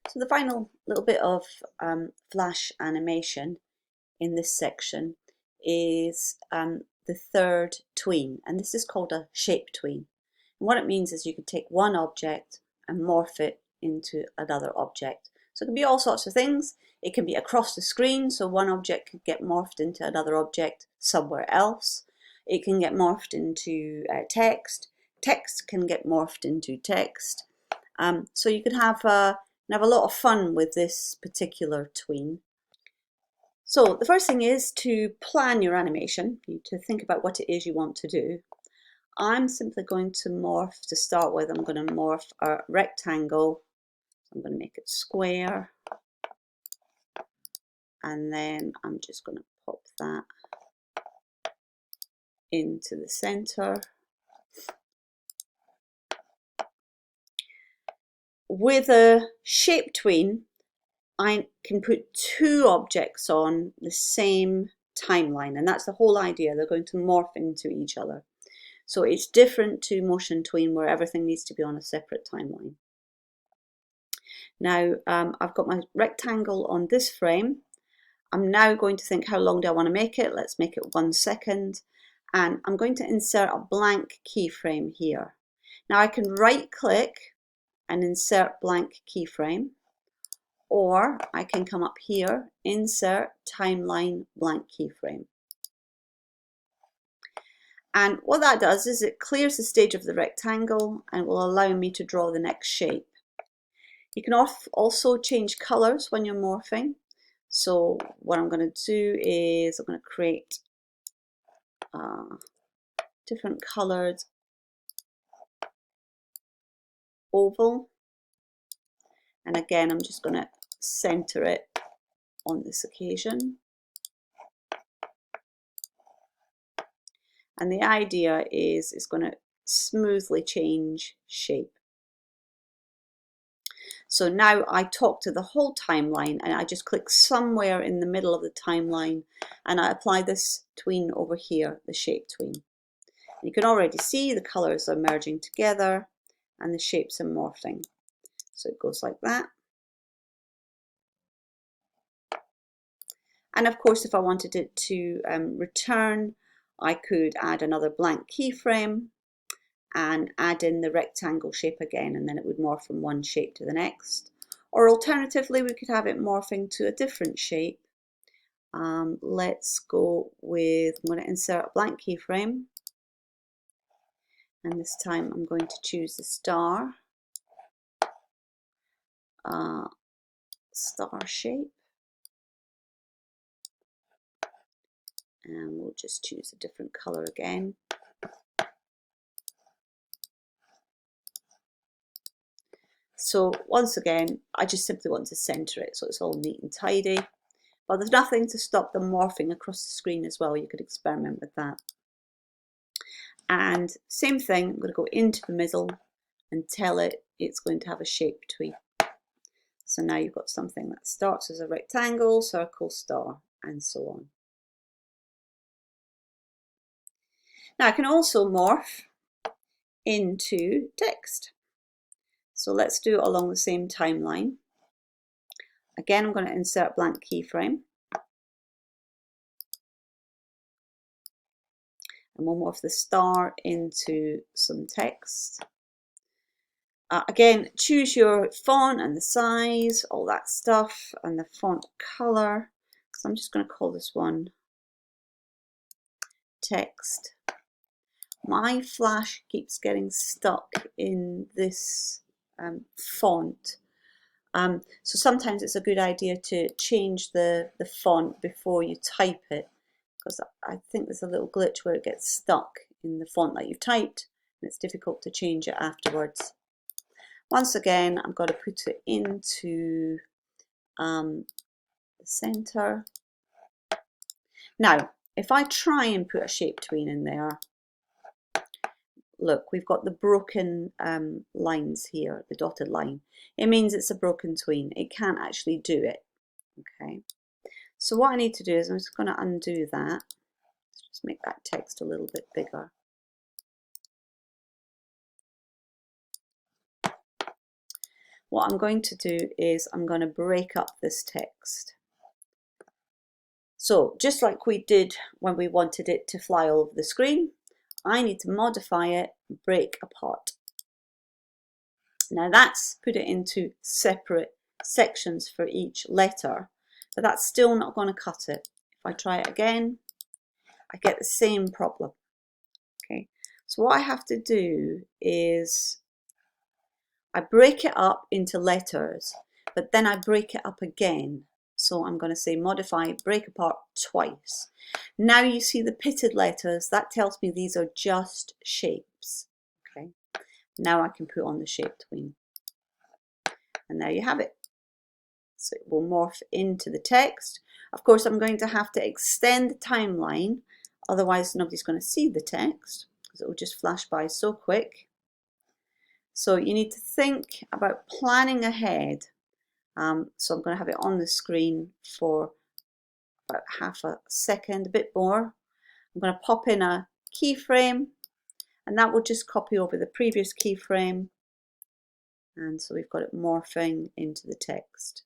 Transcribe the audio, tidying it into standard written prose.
So the final little bit of flash animation in this section is the third tween, and this is called a shape tween. And what it means is you can take one object and morph it into another object. So it can be all sorts of things. It can be across the screen, so one object could get morphed into another object somewhere else. It can get morphed into text. Text can get morphed into text. So you can have a lot of fun with this particular tween. So the first thing is to plan your animation, to think about what it is you want to do. I'm simply going to morph, to start with, I'm going to morph a rectangle. I'm going to make it square. And then I'm just going to pop that into the center. With a shape tween, I can put two objects on the same timeline, and that's the whole idea. They're going to morph into each other. So it's different to motion tween where everything needs to be on a separate timeline. Now I've got my rectangle on this frame. I'm now going to think, how long do I want to make it? Let's make it 1 second. And I'm going to insert a blank keyframe here. Now I can right click and insert blank keyframe, or I can come up here, insert timeline blank keyframe. And what that does is it clears the stage of the rectangle and will allow me to draw the next shape. You can also change colors when you're morphing. So what I'm going to do is I'm going to create different colored oval. And again, I'm just going to center it on this occasion. And the idea is it's going to smoothly change shape. So now I talk to the whole timeline and I just click somewhere in the middle of the timeline and I apply this tween over here, the shape tween. You can already see the colors are merging together and the shapes are morphing. So it goes like that. And of course, if I wanted it to return, I could add another blank keyframe and add in the rectangle shape again, and then it would morph from one shape to the next. Or alternatively, we could have it morphing to a different shape. Let's go with, I'm going to insert a blank keyframe. And this time I'm going to choose the star shape. And we'll just choose a different color again. So once again, I just simply want to center it so it's all neat and tidy. But there's nothing to stop them morphing across the screen as well. You could experiment with that. And same thing, I'm going to go into the middle and tell it it's going to have a shape tween. So now you've got something that starts as a rectangle, circle, star, and so on. Now I can also morph into text. So let's do it along the same timeline. Again, I'm going to insert blank keyframe. And we'll morph the star into some text. Again, choose your font and the size, all that stuff, and the font color. So I'm just going to call this one text. My flash keeps getting stuck in this font. So sometimes it's a good idea to change the font before you type it, because I think there's a little glitch where it gets stuck in the font that you've typed and it's difficult to change it afterwards. Once again, I'm going to put it into the center. Now, if I try and put a shape tween in there, look, we've got the broken lines here, the dotted line. It means it's a broken tween. It can't actually do it. Okay. So what I need to do is I'm just going to undo that. Let's just make that text a little bit bigger. what I'm going to do is I'm going to break up this text. So just like we did when we wanted it to fly all over the screen, I need to modify it, break apart. Now that's put it into separate sections for each letter, but that's still not going to cut it. If I try it again, I get the same problem. Okay, so what I have to do is I break it up into letters, but then I break it up again. So I'm going to say modify, break apart twice. Now you see the pitted letters, that tells me these are just shapes. Okay, now I can put on the shape tween. And there you have it. So it will morph into the text. Of course, I'm going to have to extend the timeline, otherwise nobody's going to see the text, because it will just flash by so quick. So you need to think about planning ahead. So I'm going to have it on the screen for about half a second, a bit more. I'm going to pop in a keyframe, and that will just copy over the previous keyframe. And so we've got it morphing into the text.